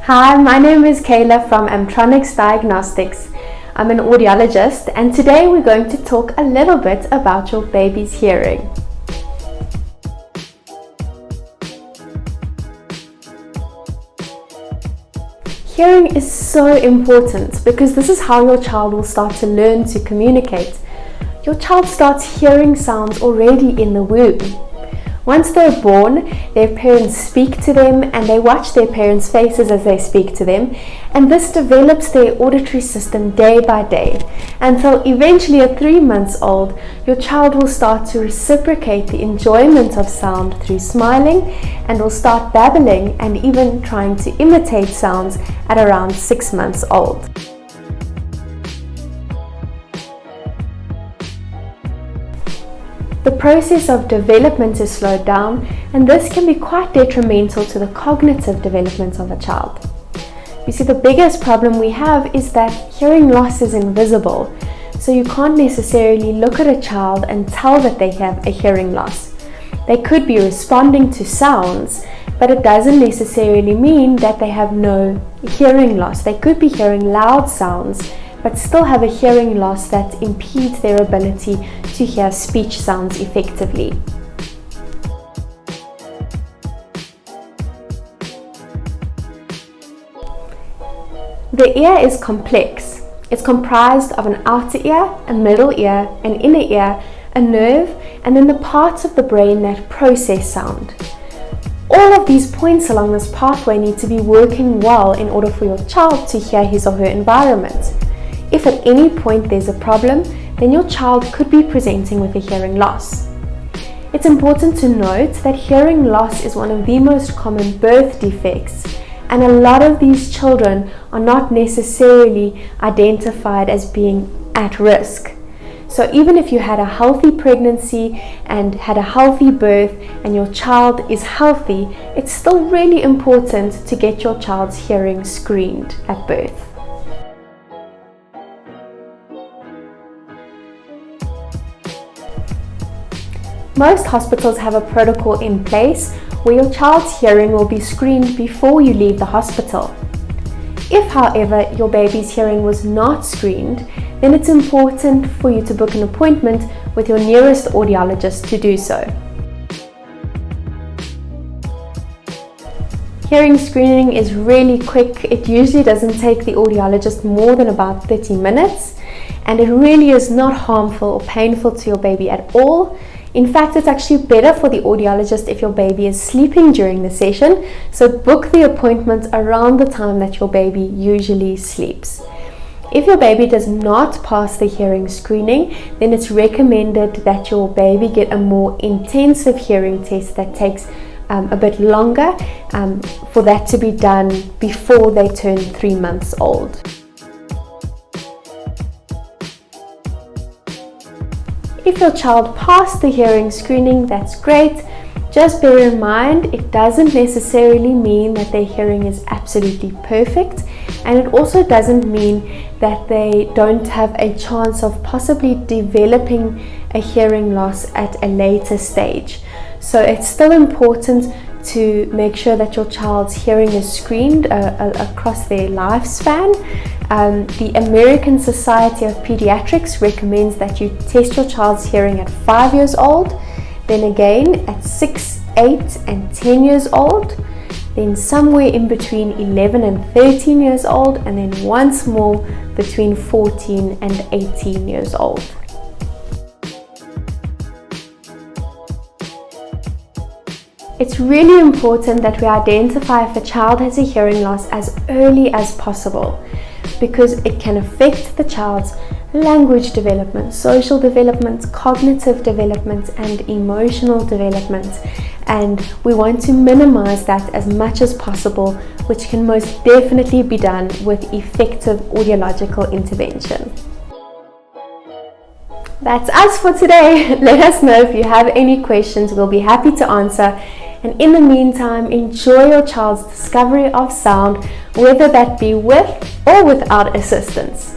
Hi, my name is Kayla from Amtronics Diagnostics. I'm an audiologist, and today we're going to talk a little bit about your baby's hearing. Hearing is so important because this is how your child will start to learn to communicate. Your child starts hearing sounds already in the womb. Once they're born, their parents speak to them and they watch their parents' faces as they speak to them, and this develops their auditory system day by day until eventually at 3 months old, your child will start to reciprocate the enjoyment of sound through smiling and will start babbling and even trying to imitate sounds at around 6 months old. The process of development is slowed down, and this can be quite detrimental to the cognitive development of a child. You see, the biggest problem we have is that hearing loss is invisible, so you can't necessarily look at a child and tell that they have a hearing loss. They could be responding to sounds, but it doesn't necessarily mean that they have no hearing loss. They could be hearing loud sounds, but still have a hearing loss that impedes their ability to hear speech sounds effectively. The ear is complex. It's comprised of an outer ear, a middle ear, an inner ear, a nerve, and then the parts of the brain that process sound. All of these points along this pathway need to be working well in order for your child to hear his or her environment. If at any point there's a problem, then your child could be presenting with a hearing loss. It's important to note that hearing loss is one of the most common birth defects, and a lot of these children are not necessarily identified as being at risk. So even if you had a healthy pregnancy and had a healthy birth and your child is healthy, it's still really important to get your child's hearing screened at birth. Most hospitals have a protocol in place where your child's hearing will be screened before you leave the hospital. If, however, your baby's hearing was not screened, then it's important for you to book an appointment with your nearest audiologist to do so. Hearing screening is really quick. It usually doesn't take the audiologist more than about 30 minutes, and it really is not harmful or painful to your baby at all. In fact, it's actually better for the audiologist if your baby is sleeping during the session, so book the appointment around the time that your baby usually sleeps. If your baby does not pass the hearing screening, then it's recommended that your baby get a more intensive hearing test that takes a bit longer for that to be done before they turn 3 months old. If your child passed the hearing screening, that's great. Just bear in mind, it doesn't necessarily mean that their hearing is absolutely perfect, and it also doesn't mean that they don't have a chance of possibly developing a hearing loss at a later stage. So it's still important to make sure that your child's hearing is screened across their lifespan. The American Society of Pediatrics recommends that you test your child's hearing at 5 years old, then again at 6, 8 and 10 years old, then somewhere in between 11 and 13 years old, and then once more between 14 and 18 years old. It's really important that we identify if a child has a hearing loss as early as possible, because it can affect the child's language development, social development, cognitive development, and emotional development. And we want to minimize that as much as possible, which can most definitely be done with effective audiological intervention. That's us for today. Let us know if you have any questions. We'll be happy to answer. And in the meantime, enjoy your child's discovery of sound, whether that be with or without assistance.